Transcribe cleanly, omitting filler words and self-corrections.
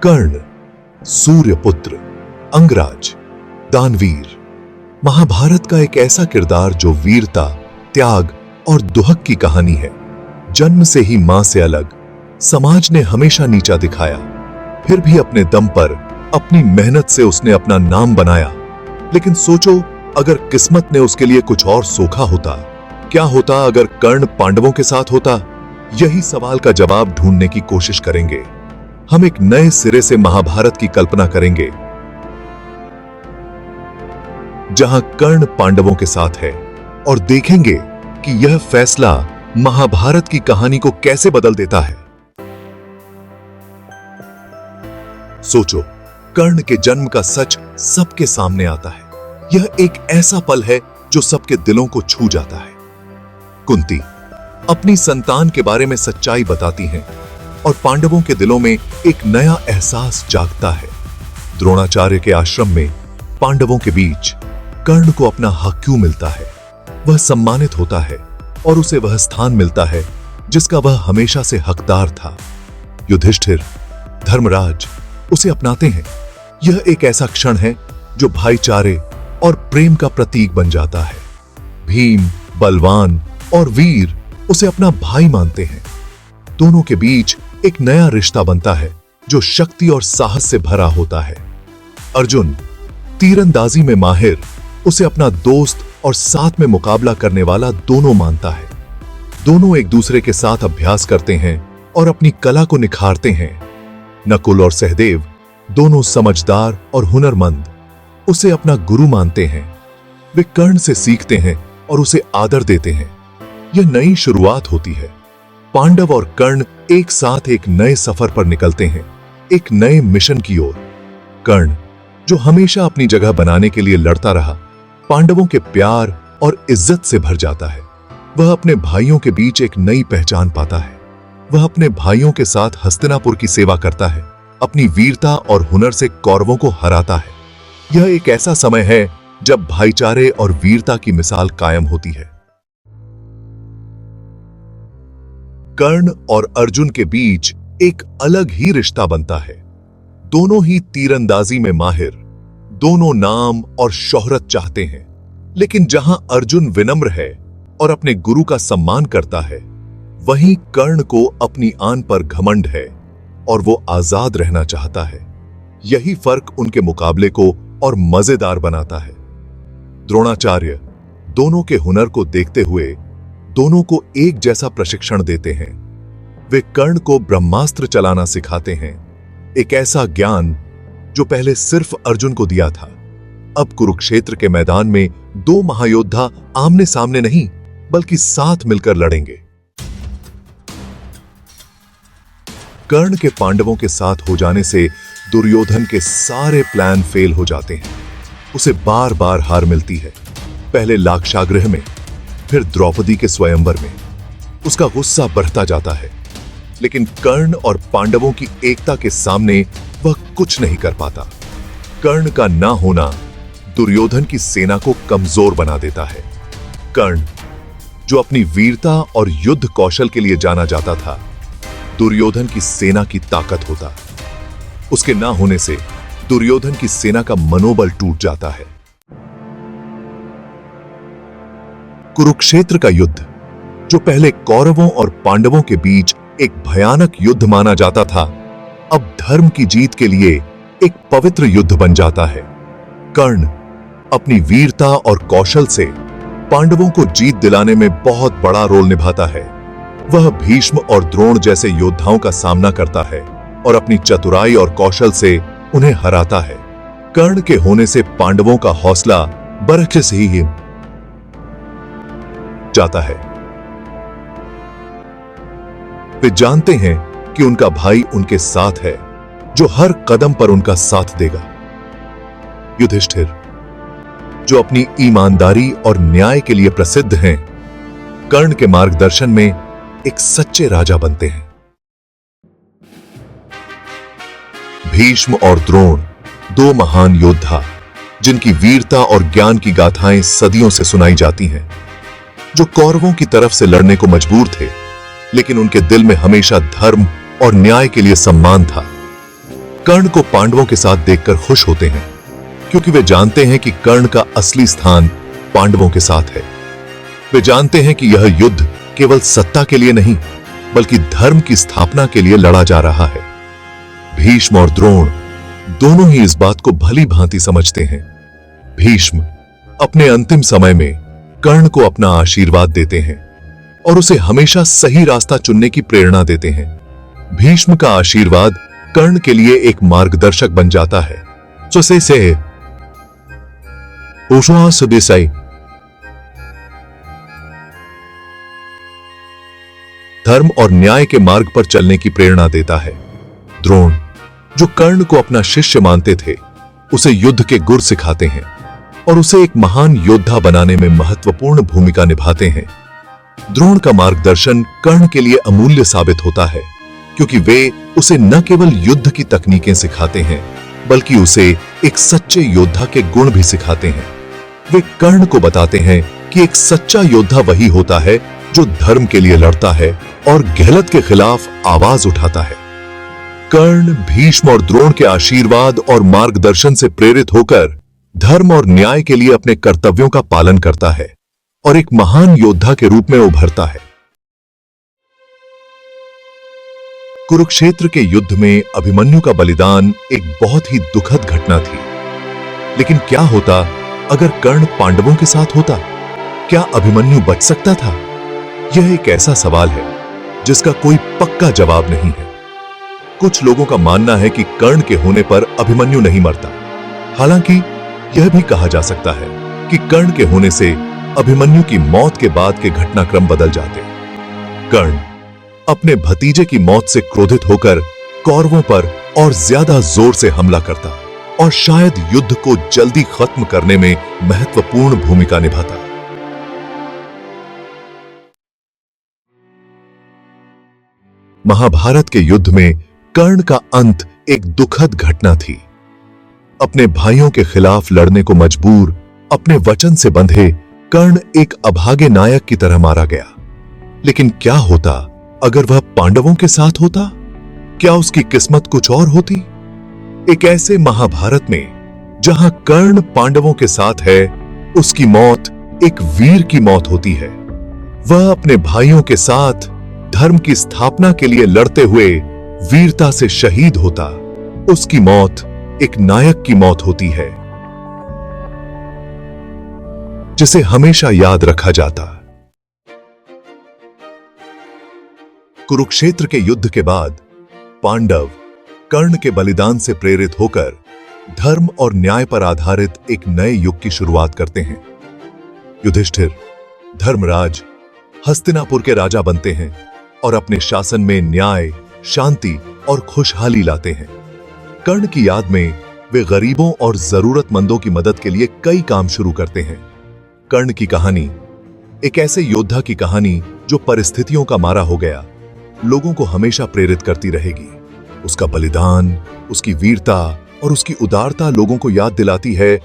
कर्ण, सूर्यपुत्र, अंगराज, दानवीर। महाभारत का एक ऐसा किरदार जो वीरता, त्याग और दुहक की कहानी है। जन्म से ही मां से अलग, समाज ने हमेशा नीचा दिखाया, फिर भी अपने दम पर अपनी मेहनत से उसने अपना नाम बनाया। लेकिन सोचो, अगर किस्मत ने उसके लिए कुछ और सोखा होता, क्या होता अगर कर्ण पांडवों के साथ होता? यही सवाल का जवाब ढूंढने की कोशिश करेंगे। हम एक नए सिरे से महाभारत की कल्पना करेंगे, जहां कर्ण पांडवों के साथ है, और देखेंगे कि यह फैसला महाभारत की कहानी को कैसे बदल देता है। सोचो, कर्ण के जन्म का सच सबके सामने आता है। यह एक ऐसा पल है जो सबके दिलों को छू जाता है। कुंती अपनी संतान के बारे में सच्चाई बताती हैं और पांडवों के दिलों में एक नया एहसास जागता है। द्रोणाचार्य के आश्रम में पांडवों के बीच कर्ण को अपना हक क्यों मिलता है? वह सम्मानित होता है और उसे वह स्थान मिलता है जिसका वह हमेशा से हकदार था। युधिष्ठिर, धर्मराज उसे अपनाते हैं। यह एक ऐसा क्षण है जो भाईचारे और प्रेम का प्रतीक बन जाता है। भीम, बलवान और वीर उसे अपना भाई मानते हैं। दोनों के बीच एक नया रिश्ता बनता है जो शक्ति और साहस से भरा होता है। अर्जुन तीरंदाजी में माहिर उसे अपना दोस्त और साथ में मुकाबला करने वाला दोनों मानता है। दोनों एक दूसरे के साथ अभ्यास करते हैं और अपनी कला को निखारते हैं। नकुल और सहदेव दोनों समझदार और हुनरमंद उसे अपना गुरु मानते हैं। वे कर्ण से सीखते हैं और उसे आदर देते हैं। यह नई शुरुआत होती है। पांडव और कर्ण एक साथ एक नए सफर पर निकलते हैं, एक नए मिशन की ओर। कर्ण, जो हमेशा अपनी जगह बनाने के लिए लड़ता रहा, पांडवों के प्यार और इज्जत से भर जाता है। वह अपने भाइयों के बीच एक नई पहचान पाता है। वह अपने भाइयों के साथ हस्तिनापुर की सेवा करता है, अपनी वीरता और हुनर से कौरवों को हराता है। यह एक ऐसा समय है जब भाईचारे और वीरता की मिसाल कायम होती है। कर्ण और अर्जुन के बीच एक अलग ही रिश्ता बनता है। दोनों ही तीरंदाजी में माहिर, दोनों नाम और शोहरत चाहते हैं। लेकिन जहां अर्जुन विनम्र है और अपने गुरु का सम्मान करता है, वहीं कर्ण को अपनी आन पर घमंड है और वो आजाद रहना चाहता है। यही फर्क उनके मुकाबले को और मजेदार बनाता है। द्रोणाचार्य दोनों के हुनर को देखते हुए दोनों को एक जैसा प्रशिक्षण देते हैं। वे कर्ण को ब्रह्मास्त्र चलाना सिखाते हैं, एक ऐसा ज्ञान जो पहले सिर्फ अर्जुन को दिया था। अब कुरुक्षेत्र के मैदान में दो महायोद्धा आमने सामने नहीं बल्कि साथ मिलकर लड़ेंगे। कर्ण के पांडवों के साथ हो जाने से दुर्योधन के सारे प्लान फेल हो जाते हैं। उसे बार बार हार मिलती है, पहले लाक्षागृह में, फिर द्रौपदी के स्वयंवर में। उसका गुस्सा बढ़ता जाता है, लेकिन कर्ण और पांडवों की एकता के सामने वह कुछ नहीं कर पाता। कर्ण का ना होना दुर्योधन की सेना को कमजोर बना देता है। कर्ण, जो अपनी वीरता और युद्ध कौशल के लिए जाना जाता था, दुर्योधन की सेना की ताकत होता। उसके ना होने से दुर्योधन की सेना का मनोबल टूट जाता है। कुरुक्षेत्र का युद्ध, जो पहले कौरवों और पांडवों के बीच एक भयानक युद्ध माना जाता था, अब धर्म की जीत के लिए एक पवित्र युद्ध बन जाता है। कर्ण अपनी वीरता और कौशल से पांडवों को जीत दिलाने में बहुत बड़ा रोल निभाता है। वह भीष्म और द्रोण जैसे योद्धाओं का सामना करता है और अपनी चतुराई और कौशल से उन्हें हराता है। कर्ण के होने से पांडवों का हौसला बरखिस ही जाता है। वे जानते हैं कि उनका भाई उनके साथ है, जो हर कदम पर उनका साथ देगा। युधिष्ठिर, जो अपनी ईमानदारी और न्याय के लिए प्रसिद्ध हैं, कर्ण के मार्गदर्शन में एक सच्चे राजा बनते हैं। भीष्म और द्रोण, दो महान योद्धा जिनकी वीरता और ज्ञान की गाथाएं सदियों से सुनाई जाती हैं, जो कौरवों की तरफ से लड़ने को मजबूर थे, लेकिन उनके दिल में हमेशा धर्म और न्याय के लिए सम्मान था। कर्ण को पांडवों के साथ देखकर खुश होते हैं, क्योंकि वे जानते हैं कि कर्ण का असली स्थान पांडवों के साथ है। वे जानते हैं कि यह युद्ध केवल सत्ता के लिए नहीं, बल्कि धर्म की स्थापना के लिए लड़ा जा रहा है। भीष्म और द्रोण दोनों ही इस बात को भली भांति समझते हैं। भीष्म अपने अंतिम समय में कर्ण को अपना आशीर्वाद देते हैं और उसे हमेशा सही रास्ता चुनने की प्रेरणा देते हैं। भीष्म का आशीर्वाद कर्ण के लिए एक मार्गदर्शक बन जाता है। धर्म और न्याय के मार्ग पर चलने की प्रेरणा देता है। द्रोण, जो कर्ण को अपना शिष्य मानते थे, उसे युद्ध के गुर सिखाते हैं और उसे एक महान योद्धा बनाने में महत्वपूर्ण भूमिका निभाते हैं। द्रोण का मार्गदर्शन कर्ण के लिए अमूल्य साबित होता है, क्योंकि वे उसे न केवल युद्ध की तकनीकें सिखाते हैं, बल्कि उसे एक सच्चे योद्धा के गुण भी सिखाते हैं। वे कर्ण को बताते हैं कि एक सच्चा योद्धा वही होता है जो धर्म के लिए लड़ता है और गलत के खिलाफ आवाज उठाता है। कर्ण भीष्म और द्रोण के आशीर्वाद और मार्गदर्शन से प्रेरित होकर धर्म और न्याय के लिए अपने कर्तव्यों का पालन करता है और एक महान योद्धा के रूप में उभरता है। कुरुक्षेत्र के युद्ध में अभिमन्यु का बलिदान एक बहुत ही दुखद घटना थी। लेकिन क्या होता अगर कर्ण पांडवों के साथ होता? क्या अभिमन्यु बच सकता था? यह एक ऐसा सवाल है जिसका कोई पक्का जवाब नहीं है। कुछ लोगों का मानना है कि कर्ण के होने पर अभिमन्यु नहीं मरता। हालांकि यह भी कहा जा सकता है कि कर्ण के होने से अभिमन्यु की मौत के बाद के घटनाक्रम बदल जाते। कर्ण अपने भतीजे की मौत से क्रोधित होकर कौरवों पर और ज्यादा जोर से हमला करता और शायद युद्ध को जल्दी खत्म करने में महत्वपूर्ण भूमिका निभाता। महाभारत के युद्ध में कर्ण का अंत एक दुखद घटना थी। अपने भाइयों के खिलाफ लड़ने को मजबूर, अपने वचन से बंधे कर्ण एक अभागे नायक की तरह मारा गया। लेकिन क्या होता अगर वह पांडवों के साथ होता? क्या उसकी किस्मत कुछ और होती? एक ऐसे महाभारत में जहां कर्ण पांडवों के साथ है, उसकी मौत एक वीर की मौत होती है। वह अपने भाइयों के साथ धर्म की स्थापना के लिए लड़ते हुए वीरता से शहीद होता। उसकी मौत एक नायक की मौत होती है, जिसे हमेशा याद रखा जाता। कुरुक्षेत्र के युद्ध के बाद पांडव कर्ण के बलिदान से प्रेरित होकर धर्म और न्याय पर आधारित एक नए युग की शुरुआत करते हैं। युधिष्ठिर, धर्मराज, हस्तिनापुर के राजा बनते हैं और अपने शासन में न्याय, शांति और खुशहाली लाते हैं। कर्ण की याद में वे गरीबों और जरूरतमंदों की मदद के लिए कई काम शुरू करते हैं। कर्ण की कहानी एक ऐसे योद्धा की कहानी जो परिस्थितियों का मारा हो गया, लोगों को हमेशा प्रेरित करती रहेगी। उसका बलिदान, उसकी वीरता और उसकी उदारता लोगों को याद दिलाती है